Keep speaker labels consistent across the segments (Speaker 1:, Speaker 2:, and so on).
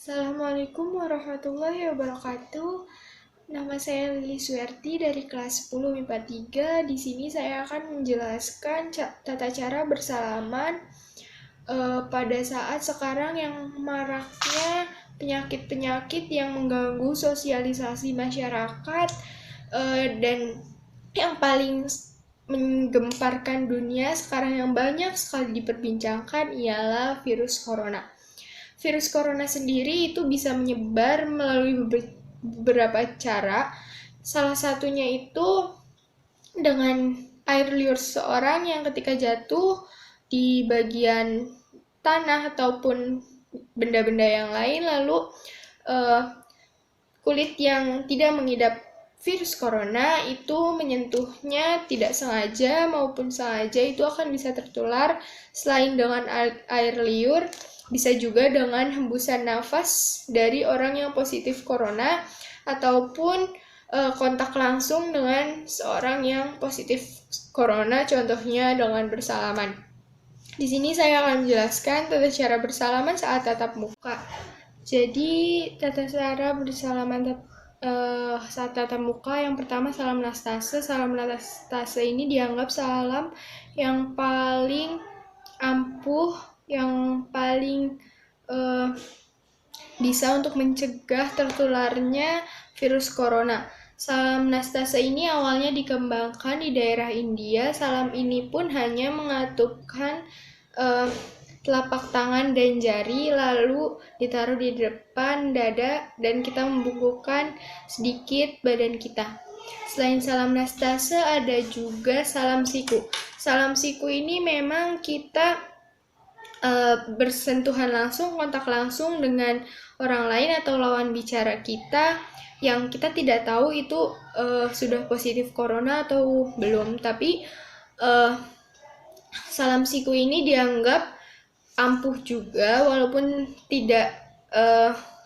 Speaker 1: Assalamualaikum warahmatullahi wabarakatuh. Nama saya Lili Suerti dari kelas 10 MIPA 3. Di sini saya akan menjelaskan tata cara bersalaman pada saat sekarang yang maraknya penyakit-penyakit yang mengganggu sosialisasi masyarakat, dan yang paling menggemparkan dunia sekarang yang banyak sekali diperbincangkan ialah virus corona. Virus corona sendiri itu bisa menyebar melalui beberapa cara. Salah satunya itu dengan air liur seseorang yang ketika jatuh di bagian tanah ataupun benda-benda yang lain, lalu kulit yang tidak mengidap virus corona itu menyentuhnya tidak sengaja maupun sengaja, itu akan bisa tertular. Selain dengan air liur, bisa juga dengan hembusan nafas dari orang yang positif corona ataupun kontak langsung dengan seorang yang positif corona, contohnya dengan bersalaman. Di sini saya akan menjelaskan tata cara bersalaman saat tatap muka. Jadi tata cara bersalaman saat tatap muka, yang pertama salam nastase. Salam nastase ini dianggap salam yang paling ampuh, yang paling bisa untuk mencegah tertularnya virus corona. Salam nastase ini awalnya dikembangkan di daerah India. Salam ini pun hanya mengatupkan telapak tangan dan jari, lalu ditaruh di depan dada dan kita membungkukkan sedikit badan kita. Selain salam nastase, ada juga salam siku. Salam siku ini memang kita bersentuhan langsung, kontak langsung dengan orang lain atau lawan bicara kita yang kita tidak tahu itu sudah positif corona atau belum. Tapi salam siku ini dianggap ampuh juga, walaupun tidak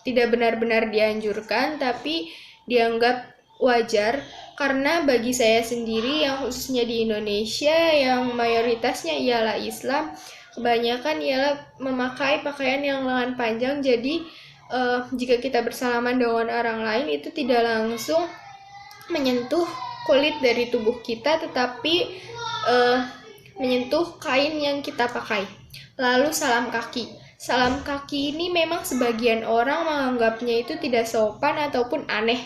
Speaker 1: benar-benar dianjurkan, tapi dianggap wajar. Karena bagi saya sendiri yang khususnya di Indonesia yang mayoritasnya ialah Islam, kebanyakan ialah memakai pakaian yang lengan panjang. Jadi jika kita bersalaman dengan orang lain itu tidak langsung menyentuh kulit dari tubuh kita, tetapi menyentuh kain yang kita pakai. Lalu salam kaki. Salam kaki ini memang sebagian orang menganggapnya itu tidak sopan ataupun aneh.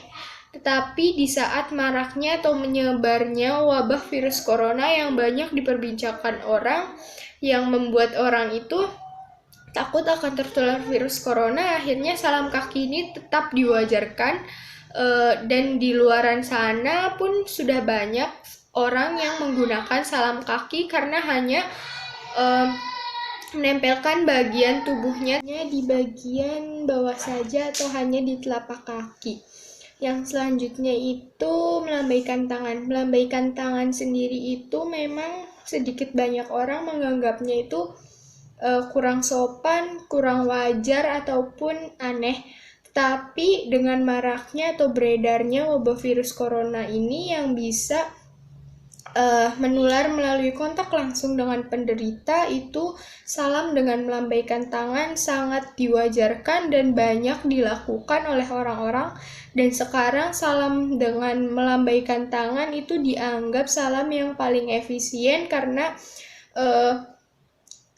Speaker 1: Tetapi di saat maraknya atau menyebarnya wabah virus corona yang banyak diperbincangkan orang, yang membuat orang itu takut akan tertular virus corona, akhirnya salam kaki ini tetap diwajarkan. Dan di luaran sana pun sudah banyak orang yang menggunakan salam kaki karena hanya menempelkan bagian tubuhnya di bagian bawah saja atau hanya di telapak kaki. Yang selanjutnya itu melambaikan tangan. Melambaikan tangan sendiri itu memang sedikit banyak orang menganggapnya itu kurang sopan, kurang wajar, ataupun aneh. Tapi dengan maraknya atau beredarnya wabah virus corona ini yang bisa menular melalui kontak langsung dengan penderita, itu salam dengan melambaikan tangan sangat diwajarkan dan banyak dilakukan oleh orang-orang. Dan sekarang salam dengan melambaikan tangan itu dianggap salam yang paling efisien karena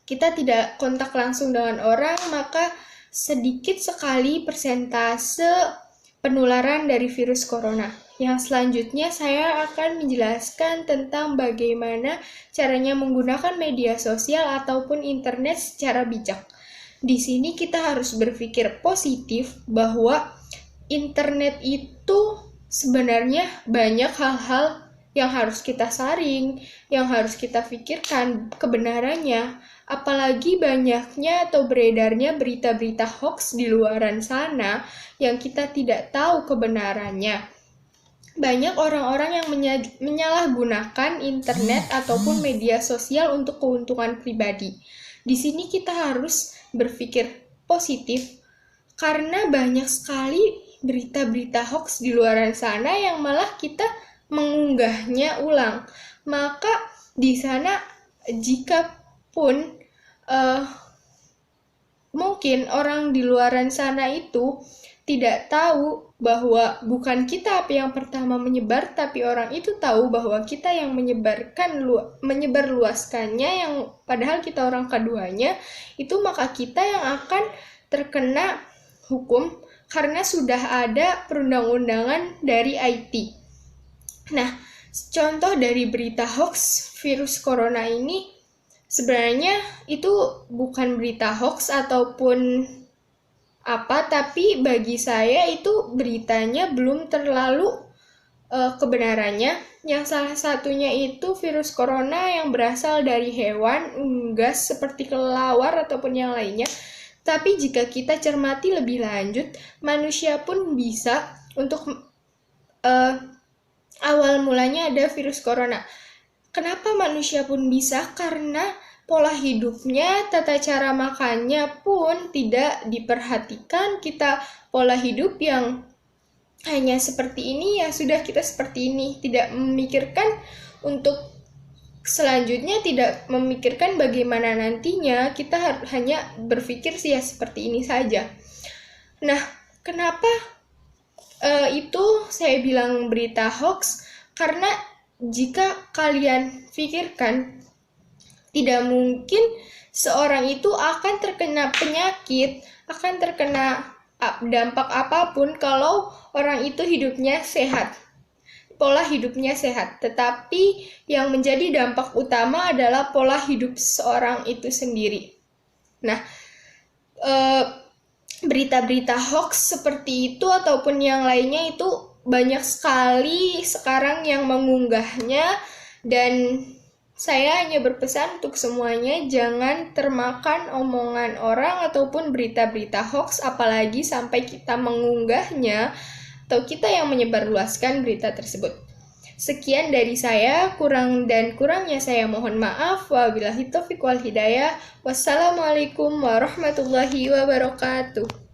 Speaker 1: kita tidak kontak langsung dengan orang, maka sedikit sekali persentase penularan dari virus corona. Yang selanjutnya saya akan menjelaskan tentang bagaimana caranya menggunakan media sosial ataupun internet secara bijak. Di sini kita harus berpikir positif bahwa internet itu sebenarnya banyak hal-hal yang harus kita saring, yang harus kita pikirkan kebenarannya. Apalagi banyaknya atau beredarnya berita-berita hoax di luaran sana yang kita tidak tahu kebenarannya. Banyak orang-orang yang menyalahgunakan internet ataupun media sosial untuk keuntungan pribadi. Di sini kita harus berpikir positif karena banyak sekali berita-berita hoax di luaran sana yang malah kita mengunggahnya ulang. Maka di sana jika pun mungkin orang di luaran sana itu tidak tahu bahwa bukan kita yang pertama menyebar, tapi orang itu tahu bahwa kita yang menyebarluaskannya, yang padahal kita orang keduanya, itu maka kita yang akan terkena hukum karena sudah ada perundang-undangan dari IT. Nah, contoh dari berita hoax virus corona ini sebenarnya itu bukan berita hoax ataupun apa, tapi bagi saya itu beritanya belum terlalu kebenarannya. Yang salah satunya itu virus corona yang berasal dari hewan, unggas seperti kelelawar ataupun yang lainnya. Tapi jika kita cermati lebih lanjut, manusia pun bisa untuk awal mulanya ada virus corona. Kenapa manusia pun bisa? Karena pola hidupnya, tata cara makannya pun tidak diperhatikan. Kita pola hidup yang hanya seperti ini, ya sudah kita seperti ini. Tidak memikirkan untuk selanjutnya, tidak memikirkan bagaimana nantinya. Kita hanya berpikir sih ya seperti ini saja. Nah, kenapa itu saya bilang berita hoax? Karena jika kalian pikirkan, tidak mungkin seorang itu akan terkena penyakit, akan terkena dampak apapun kalau orang itu hidupnya sehat, pola hidupnya sehat. Tetapi yang menjadi dampak utama adalah pola hidup seorang itu sendiri. Nah, berita-berita hoax seperti itu ataupun yang lainnya itu banyak sekali sekarang yang mengunggahnya, dan saya hanya berpesan untuk semuanya, jangan termakan omongan orang ataupun berita-berita hoax, apalagi sampai kita mengunggahnya atau kita yang menyebarluaskan berita tersebut. Sekian dari saya, kurang dan kurangnya saya mohon maaf. Wabillahi taufiq wal hidayah. Wassalamualaikum warahmatullahi wabarakatuh.